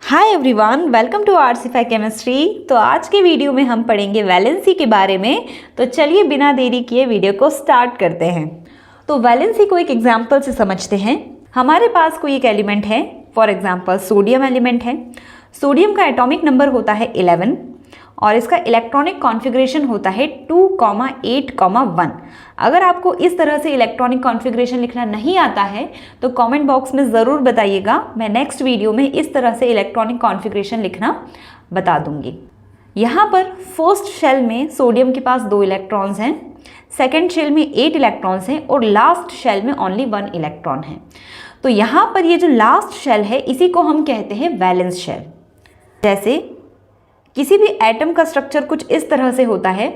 Hi everyone, welcome to आरसीफाई chemistry. तो आज के वीडियो में हम पढ़ेंगे वैलेंसी के बारे में। तो चलिए बिना देरी किए वीडियो को स्टार्ट करते हैं। तो वैलेंसी को एक एग्जांपल से समझते हैं। हमारे पास कोई एक एलिमेंट है, फॉर एग्जांपल सोडियम एलिमेंट है। सोडियम का एटॉमिक नंबर होता है 11 और इसका इलेक्ट्रॉनिक कॉन्फ़िगरेशन होता है 2,8,1। अगर आपको इस तरह से इलेक्ट्रॉनिक कॉन्फ़िगरेशन लिखना नहीं आता है तो कमेंट बॉक्स में ज़रूर बताइएगा। मैं नेक्स्ट वीडियो में इस तरह से इलेक्ट्रॉनिक कॉन्फ़िगरेशन लिखना बता दूंगी। यहाँ पर फर्स्ट शेल में सोडियम के पास 2 इलेक्ट्रॉन्स हैं, सेकेंड शेल में 8 इलेक्ट्रॉन्स हैं और लास्ट शेल में ओनली 1 इलेक्ट्रॉन है। तो यहाँ पर ये जो लास्ट शेल है इसी को हम कहते हैं वैलेंस शेल। जैसे किसी भी एटम का स्ट्रक्चर कुछ इस तरह से होता है।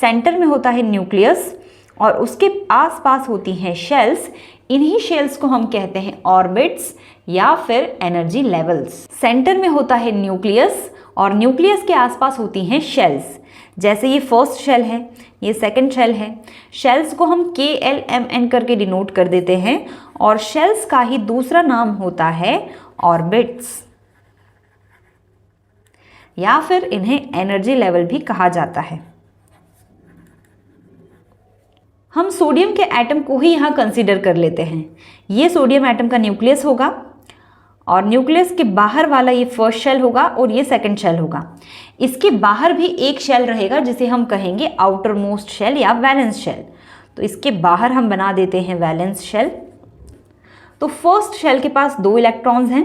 सेंटर में होता है न्यूक्लियस और उसके आसपास होती हैं शेल्स। इन्हीं शेल्स को हम कहते हैं ऑर्बिट्स या फिर एनर्जी लेवल्स। सेंटर में होता है न्यूक्लियस और न्यूक्लियस के आसपास होती हैं शेल्स। जैसे ये फर्स्ट शेल है, ये सेकंड शेल है। शेल्स को हम KLMN करके डिनोट कर देते हैं और शेल्स का ही दूसरा नाम होता है ऑर्बिट्स या फिर इन्हें एनर्जी लेवल भी कहा जाता है। हम सोडियम के एटम को ही यहाँ कंसीडर कर लेते हैं। ये सोडियम एटम का न्यूक्लियस होगा और न्यूक्लियस के बाहर वाला ये फर्स्ट शेल होगा और ये सेकंड शेल होगा। इसके बाहर भी एक शेल रहेगा जिसे हम कहेंगे आउटर मोस्ट शेल या वैलेंस शेल। तो इसके बाहर हम बना देते हैं वैलेंस शेल। तो फर्स्ट शेल के पास 2 इलेक्ट्रॉन्स हैं,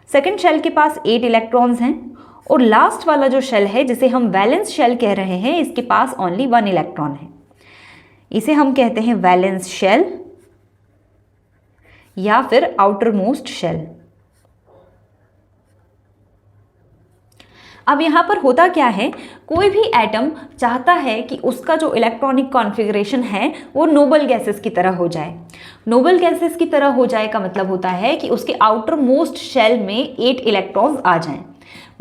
सेकेंड शेल के पास 8 इलेक्ट्रॉन्स हैं और लास्ट वाला जो शेल है जिसे हम वैलेंस शेल कह रहे हैं इसके पास ओनली 1 इलेक्ट्रॉन है। इसे हम कहते हैं वैलेंस शेल या फिर आउटर मोस्ट शेल। अब यहाँ पर होता क्या है, कोई भी एटम चाहता है कि उसका जो इलेक्ट्रॉनिक कॉन्फ़िगरेशन है वो नोबल गैसेस की तरह हो जाए। नोबल गैसेस की तरह हो जाए का मतलब होता है कि उसके आउटर मोस्ट शेल में 8 इलेक्ट्रॉन्स आ जाएं।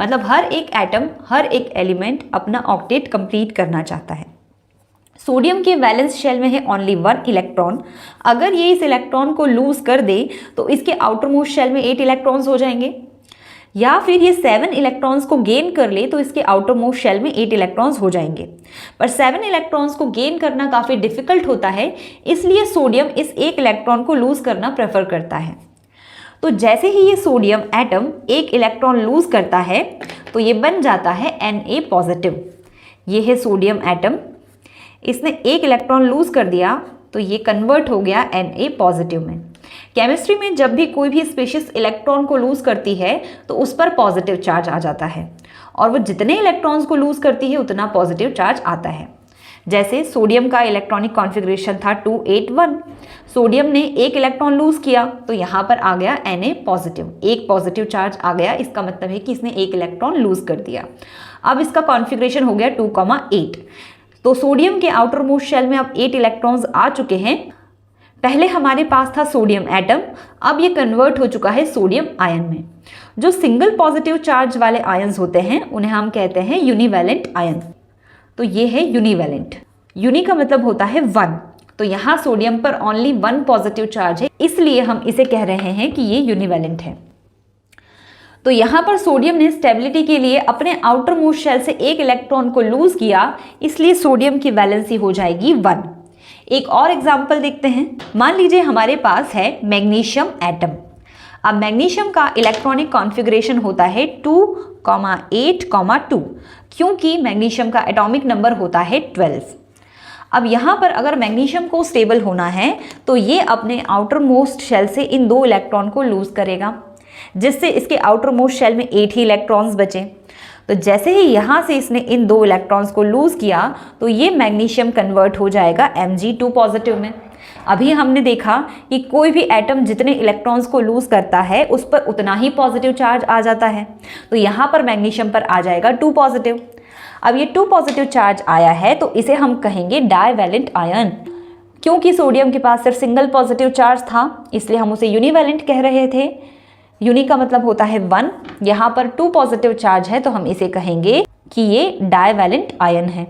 मतलब हर एक एटम, हर एक एलिमेंट अपना ऑक्टेट कंप्लीट करना चाहता है। सोडियम के वैलेंस शेल में है ओनली 1 इलेक्ट्रॉन। अगर ये इस इलेक्ट्रॉन को लूज कर दे तो इसके आउटर मोस्ट शेल में 8 इलेक्ट्रॉन्स हो जाएंगे, या फिर ये 7 इलेक्ट्रॉन्स को गेन कर ले तो इसके आउटर मोस्ट शेल में 8 इलेक्ट्रॉन्स हो जाएंगे। पर 7 इलेक्ट्रॉन्स को गेन करना काफ़ी डिफिकल्ट होता है, इसलिए सोडियम इस एक इलेक्ट्रॉन को लूज करना प्रेफर करता है। तो जैसे ही ये सोडियम एटम 1 इलेक्ट्रॉन लूज करता है तो ये बन जाता है Na पॉजिटिव। ये है सोडियम एटम, इसने 1 इलेक्ट्रॉन लूज कर दिया तो ये कन्वर्ट हो गया Na पॉजिटिव में। केमिस्ट्री में जब भी कोई भी स्पीशीज इलेक्ट्रॉन को लूज करती है तो उस पर पॉजिटिव चार्ज आ जाता है और वो जितने इलेक्ट्रॉन्स को लूज करती है उतना पॉजिटिव चार्ज आता है। जैसे सोडियम का इलेक्ट्रॉनिक कॉन्फ़िगरेशन था 281। सोडियम ने 1 इलेक्ट्रॉन लूज किया तो यहाँ पर आ गया Na पॉजिटिव, एक पॉजिटिव चार्ज आ गया। इसका मतलब है कि इसने 1 इलेक्ट्रॉन लूज कर दिया। अब इसका कॉन्फ़िगरेशन हो गया 2,8। तो सोडियम के आउटर मोस्ट शेल में अब 8 इलेक्ट्रॉन्स आ चुके हैं। पहले हमारे पास था सोडियम एटम, अब ये कन्वर्ट हो चुका है सोडियम आयन में। जो सिंगल पॉजिटिव चार्ज वाले आयन्स होते हैं उन्हें हम कहते हैं यूनिवैलेंट आयन। तो ये है यूनिवैलेंट। यूनि का मतलब होता है 1। तो यहाँ सोडियम पर ओनली 1 पॉजिटिव चार्ज है, इसलिए हम इसे कह रहे हैं कि ये यूनिवैलेंट है। तो यहाँ पर सोडियम ने स्टेबिलिटी के लिए अपने आउटर मोस्ट शेल से 1 इलेक्ट्रॉन को लूज किया, इसलिए सोडियम की वैलेंसी हो जाएगी 1। एक और एग्जाम्पल देखते हैं। मान लीजिए हमारे पास है मैग्नीशियम एटम। अब मैग्नीशियम का इलेक्ट्रॉनिक कॉन्फ़िगरेशन होता है 2,8,2 क्योंकि मैग्नीशियम का एटॉमिक नंबर होता है 12। अब यहाँ पर अगर मैग्नीशियम को स्टेबल होना है तो ये अपने आउटर मोस्ट शेल से इन 2 इलेक्ट्रॉन को लूज करेगा, जिससे इसके आउटर मोस्ट शेल में 8 ही इलेक्ट्रॉन्स बचे। तो जैसे ही यहाँ से इसने इन 2 इलेक्ट्रॉन्स को लूज किया तो ये मैग्नीशियम कन्वर्ट हो जाएगा Mg2 पॉजिटिव में। अभी हमने देखा कि कोई भी एटम जितने इलेक्ट्रॉन्स को लूज करता है उस पर उतना ही पॉजिटिव चार्ज आ जाता है। तो यहाँ पर मैग्नीशियम पर आ जाएगा 2 पॉजिटिव। अब ये 2 पॉजिटिव चार्ज आया है तो इसे हम कहेंगे डाइवैलेंट आयन। क्योंकि सोडियम के पास सिर्फ सिंगल पॉजिटिव चार्ज था इसलिए हम उसे यूनिवैलेंट कह रहे थे। यूनि का मतलब होता है 1। यहाँ पर 2 पॉजिटिव चार्ज है तो हम इसे कहेंगे कि ये डाइवैलेंट आयन है।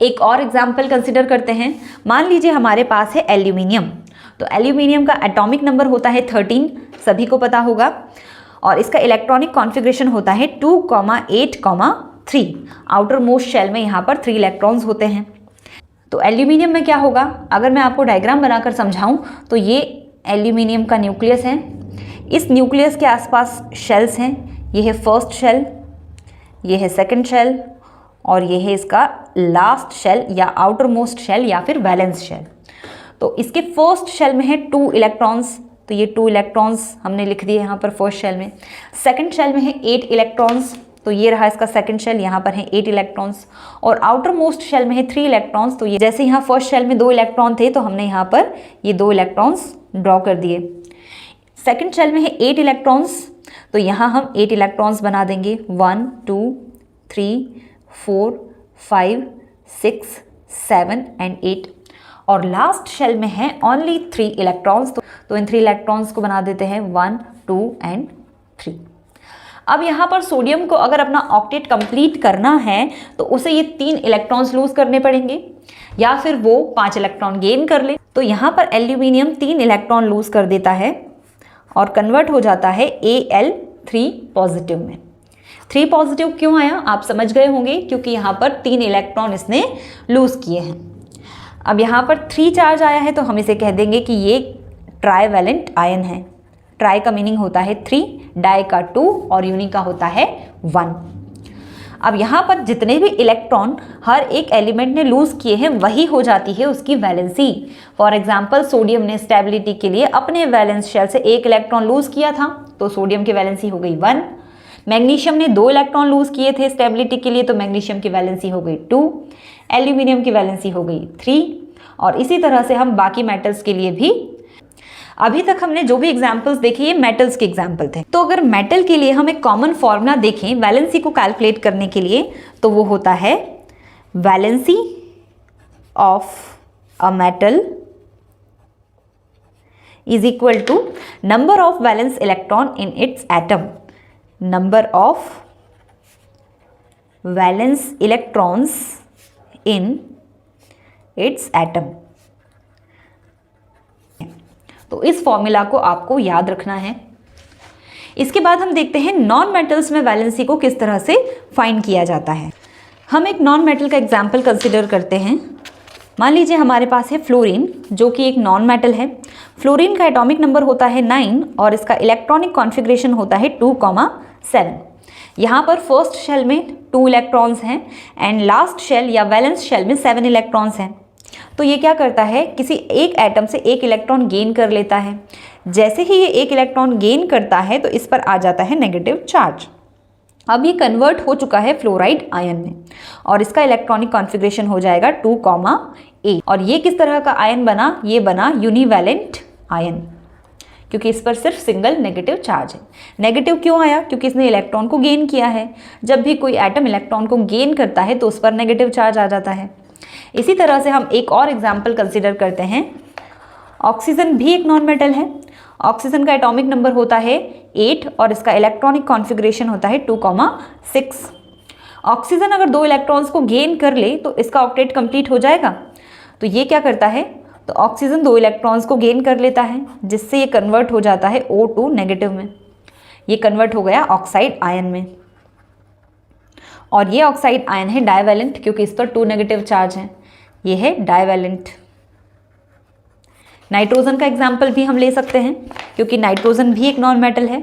एक और एग्जाम्पल कंसिडर करते हैं। मान लीजिए हमारे पास है एल्यूमिनियम। तो एल्यूमिनियम का एटॉमिक नंबर होता है 13, सभी को पता होगा। और इसका इलेक्ट्रॉनिक कॉन्फ़िगरेशन होता है 2,8,3। आउटर मोस्ट शेल में यहाँ पर 3 इलेक्ट्रॉन्स होते हैं। तो एल्यूमिनियम में क्या होगा, अगर मैं आपको डायग्राम बनाकर समझाऊं तो ये एल्यूमिनियम का न्यूक्लियस है। इस न्यूक्लियस के आसपास शेल्स हैं। ये है फर्स्ट शेल, ये है सेकंड शेल और ये है इसका लास्ट शेल या आउटर मोस्ट शेल या फिर वैलेंस शेल। तो इसके फर्स्ट शेल में है 2 इलेक्ट्रॉन्स, तो ये 2 इलेक्ट्रॉन्स हमने लिख दिए यहाँ पर फर्स्ट शेल में। सेकंड शेल में है 8 इलेक्ट्रॉन्स, तो ये रहा इसका सेकंड शेल, यहाँ पर है 8 इलेक्ट्रॉन्स। और आउटर मोस्ट शेल में है 3 इलेक्ट्रॉन्स, तो ये जैसे यहाँ फर्स्ट शेल में 2 इलेक्ट्रॉन थे तो हमने यहाँ पर ये 2 इलेक्ट्रॉन्स ड्रॉ कर दिए। सेकंड शेल में है 8 इलेक्ट्रॉन्स, तो यहाँ हम 8 इलेक्ट्रॉन्स बना देंगे, 1 2 3 4 5 6 7 एंड 8। और लास्ट शेल में है ओनली 3 इलेक्ट्रॉन्स, तो इन 3 इलेक्ट्रॉन्स को बना देते हैं 1 2 एंड 3। अब यहाँ पर सोडियम को अगर अपना ऑक्टेट कंप्लीट करना है तो उसे ये 3 इलेक्ट्रॉन्स लूज करने पड़ेंगे या फिर वो 5 इलेक्ट्रॉन गेन कर ले। तो यहाँ पर एल्यूमिनियम 3 इलेक्ट्रॉन लूज कर देता है और कन्वर्ट हो जाता है Al3 पॉजिटिव में। 3 पॉजिटिव क्यों आया आप समझ गए होंगे, क्योंकि यहाँ पर 3 इलेक्ट्रॉन इसने लूज किए हैं। अब यहाँ पर 3 चार्ज आया है तो हम इसे कह देंगे कि ये ट्राईवैलेंट आयन है। ट्राई का मीनिंग होता है 3, डाई का 2 और यूनि का होता है 1। अब यहाँ पर जितने भी इलेक्ट्रॉन हर एक एलिमेंट ने लूज किए हैं वही हो जाती है उसकी वैलेंसी। फॉर एग्जांपल सोडियम ने स्टेबिलिटी के लिए अपने वैलेंस शेल से 1 इलेक्ट्रॉन लूज किया था तो सोडियम की वैलेंसी हो गई 1। मैग्नीशियम ने 2 इलेक्ट्रॉन लूज किए थे स्टेबिलिटी के लिए तो मैग्नीशियम की वैलेंसी हो गई 2। एल्यूमिनियम की वैलेंसी हो गई 3। और इसी तरह से हम बाकी मेटल्स के लिए भी, अभी तक हमने जो भी एग्जाम्पल्स देखे ये मेटल्स के एग्जाम्पल थे। तो अगर मेटल के लिए हम एक कॉमन फॉर्मूला देखें वैलेंसी को कैलकुलेट करने के लिए तो वो होता है valency of a metal is equal to number of valence electron in its atom. Number of valence electrons in its atom. तो इस फॉर्मूला को आपको याद रखना है। इसके बाद हम देखते हैं नॉन मेटल्स में वैलेंसी को किस तरह से फाइंड किया जाता है। हम एक नॉन मेटल का एग्जाम्पल कंसिडर करते हैं। मान लीजिए हमारे पास है फ्लोरीन जो कि एक नॉन मेटल है। फ्लोरीन का एटॉमिक नंबर होता है 9 और इसका इलेक्ट्रॉनिक कॉन्फ़िगरेशन होता है 2,7। यहाँ पर फर्स्ट शेल में 2 इलेक्ट्रॉन्स हैं एंड लास्ट शेल या वैलेंस शेल में 7 इलेक्ट्रॉन्स हैं। तो ये क्या करता है, किसी एक एटम से 1 इलेक्ट्रॉन गेन कर लेता है। जैसे ही ये 1 इलेक्ट्रॉन गेन करता है तो इस पर आ जाता है नेगेटिव चार्ज। अब ये कन्वर्ट हो चुका है फ्लोराइड आयन में और इसका इलेक्ट्रॉनिक कॉन्फ़िगरेशन हो जाएगा 2,8। और ये किस तरह का आयन बना, ये बना यूनिवैलेंट आयन, क्योंकि इस पर सिर्फ सिंगल नेगेटिव चार्ज है। नेगेटिव क्यों आया, क्योंकि इसने इलेक्ट्रॉन को गेन किया है। जब भी कोई एटम इलेक्ट्रॉन को गेन करता है तो उस पर नेगेटिव चार्ज आ जाता है। इसी तरह से हम एक और एग्जाम्पल कंसिडर करते हैं। ऑक्सीजन भी एक नॉन मेटल है। ऑक्सीजन का एटॉमिक नंबर होता है 8 और इसका इलेक्ट्रॉनिक कॉन्फ़िगरेशन होता है 2,6। ऑक्सीजन अगर 2 इलेक्ट्रॉन्स को गेन कर ले तो इसका ऑक्टेट कंप्लीट हो जाएगा। तो ये क्या करता है, तो ऑक्सीजन 2 इलेक्ट्रॉन्स को गेन कर लेता है जिससे ये कन्वर्ट हो जाता है O2 नेगेटिव में। ये कन्वर्ट हो गया ऑक्साइड आयन में और ये ऑक्साइड आयन है डाइवैलेंट क्योंकि इस पर 2 नेगेटिव चार्ज हैं। ये है डाइवैलेंट। नाइट्रोजन का एग्जाम्पल भी हम ले सकते हैं क्योंकि नाइट्रोजन भी एक नॉन मेटल है।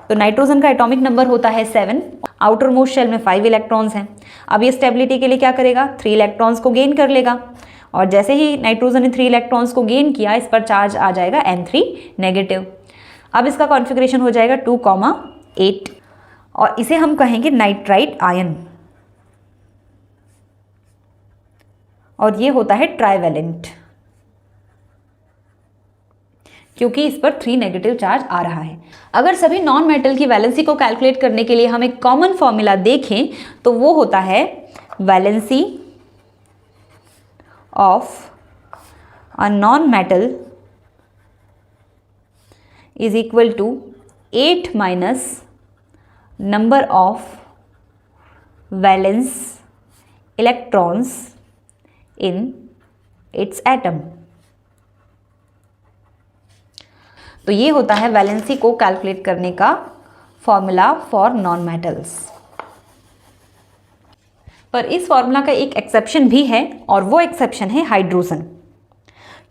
तो नाइट्रोजन का एटॉमिक नंबर होता है 7। आउटर मोस्ट शेल में 5 इलेक्ट्रॉन्स हैं। अब ये स्टेबिलिटी के लिए क्या करेगा, 3 इलेक्ट्रॉन्स को गेन कर लेगा और जैसे ही नाइट्रोजन ने 3 इलेक्ट्रॉन्स को गेन किया इस पर चार्ज आ जाएगा N3 नेगेटिव। अब इसका कॉन्फ़िगरेशन हो जाएगा 2,8 और इसे हम कहेंगे नाइट्राइट आयन और ये होता है ट्राईवैलेंट क्योंकि इस पर 3 नेगेटिव चार्ज आ रहा है। अगर सभी नॉन मेटल की वैलेंसी को कैलकुलेट करने के लिए हम एक कॉमन फॉर्मूला देखें तो वो होता है valency of a non metal is equal to 8 minus number of valence electrons in its atom. तो ये होता है वैलेंसी को कैलकुलेट करने का फॉर्मूला फॉर नॉन मेटल्स। पर इस फॉर्मूला का एक एक्सेप्शन भी है और वो एक्सेप्शन है हाइड्रोजन।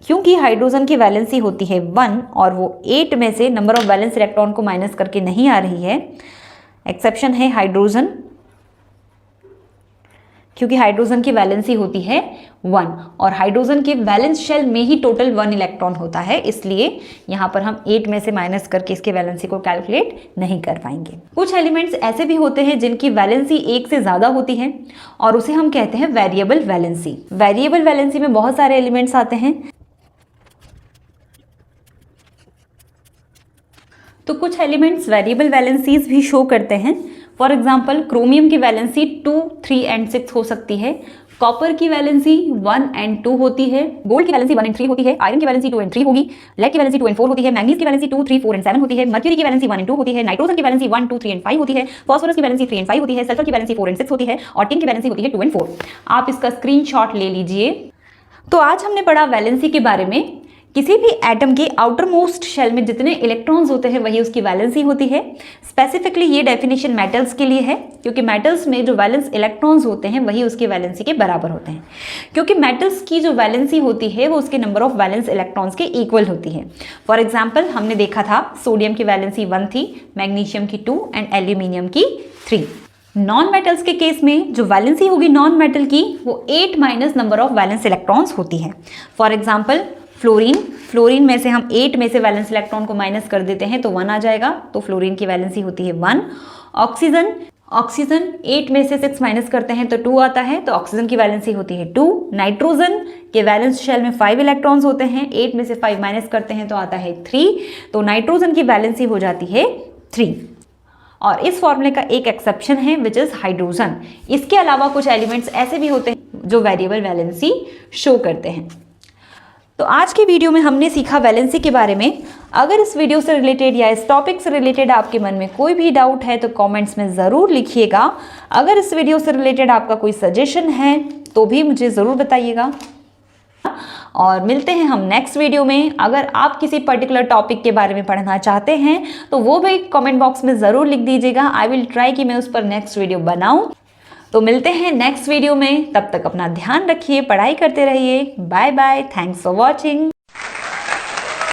क्योंकि हाइड्रोजन की वैलेंसी होती है 1 और वो 8 में से नंबर ऑफ वैलेंस इलेक्ट्रॉन को माइनस करके नहीं आ रही है। एक्सेप्शन है हाइड्रोजन, क्योंकि हाइड्रोजन की वैलेंसी होती है 1 और हाइड्रोजन के वैलेंस शेल में ही टोटल 1 इलेक्ट्रॉन होता है, इसलिए यहाँ पर हम 8 में से माइनस करके इसके वैलेंसी को कैलकुलेट नहीं कर पाएंगे। कुछ एलिमेंट्स ऐसे भी होते हैं जिनकी वैलेंसी 1 से ज़्यादा होती है और उसे हम कहते हैं वेरिएबल वैलेंसी। वेरिएबल वैलेंसी में बहुत सारे एलिमेंट्स आते हैं। तो कुछ एलिमेंट्स वेरिएबल वैलेंसीज भी शो करते हैं। फॉर एग्जाम्पल क्रोमियम की वैलेंसी 2, 3 एंड 6 हो सकती है। कॉपर की वैलेंसी 1 एंड 2 होती है। गोल्ड की वैलेंसी 1 एंड 3 होती है। आयरन की वैलेंसी 2 एंड 3 होगी। लेड की वैलेंसी 2 एंड 4 होती है। मैंगनीज की वैलेंसी 2, 3, 4 एंड 7 होती है। मर्क्यूरी की वैलेंसी 1 एंड 2 होती है। नाइट्रोजन की वैलेंसी 1, 2, 3 एंड 5 होती है। फॉस्फोरस की वैलेंसी 3 एंड 5 होती है। सल्फर की वैलेंसी 4 एंड 6 होती है और टिन की वैलेंसी होती है 2 एंड 4। आप इसका स्क्रीनशॉट ले लीजिए। तो आज हमने पढ़ा वैलेंसी के बारे में। किसी भी एटम के आउटर मोस्ट शेल में जितने इलेक्ट्रॉन्स होते हैं वही उसकी वैलेंसी होती है। स्पेसिफिकली ये डेफिनेशन मेटल्स के लिए है, क्योंकि मेटल्स में जो वैलेंस इलेक्ट्रॉन्स होते हैं वही उसकी वैलेंसी के बराबर होते हैं। क्योंकि मेटल्स की जो वैलेंसी होती है वो उसके नंबर ऑफ वैलेंस इलेक्ट्रॉन्स के इक्वल होती है। फॉर एग्जाम्पल हमने देखा था सोडियम की वैलेंसी 1 थी, मैग्नीशियम की 2 एंड एल्यूमिनियम की 3। नॉन मेटल्स के केस में जो वैलेंसी होगी नॉन मेटल की वो 8 minus number of valence electrons होती है। फॉर एग्जाम्पल फ्लोरीन में से हम 8 में से वैलेंस इलेक्ट्रॉन को माइनस कर देते हैं तो 1 आ जाएगा, तो फ्लोरीन की वैलेंसी होती है 1। ऑक्सीजन 8 में से 6 माइनस करते हैं तो 2 आता है, तो ऑक्सीजन की वैलेंसी होती है 2। नाइट्रोजन के वैलेंस शेल में 5 इलेक्ट्रॉन्स होते हैं, 8 में से 5 माइनस करते हैं तो आता है 3, तो नाइट्रोजन की वैलेंसी हो जाती है 3। और इस फॉर्मूले का एक एक्सेप्शन है विच इज हाइड्रोजन। इसके अलावा कुछ एलिमेंट्स ऐसे भी होते हैं जो वेरिएबल वैलेंसी शो करते हैं। तो आज की वीडियो में हमने सीखा वैलेंसी के बारे में। अगर इस वीडियो से रिलेटेड या इस टॉपिक से रिलेटेड आपके मन में कोई भी डाउट है तो कमेंट्स में ज़रूर लिखिएगा। अगर इस वीडियो से रिलेटेड आपका कोई सजेशन है तो भी मुझे ज़रूर बताइएगा। और मिलते हैं हम नेक्स्ट वीडियो में। अगर आप किसी पर्टिकुलर टॉपिक के बारे में पढ़ना चाहते हैं तो वो भी कमेंट बॉक्स में ज़रूर लिख दीजिएगा। आई विल ट्राई कि मैं उस पर नेक्स्ट वीडियो बनाऊँ। तो मिलते हैं नेक्स्ट वीडियो में, तब तक अपना ध्यान रखिए, पढ़ाई करते रहिए। Bye bye, thanks for watching.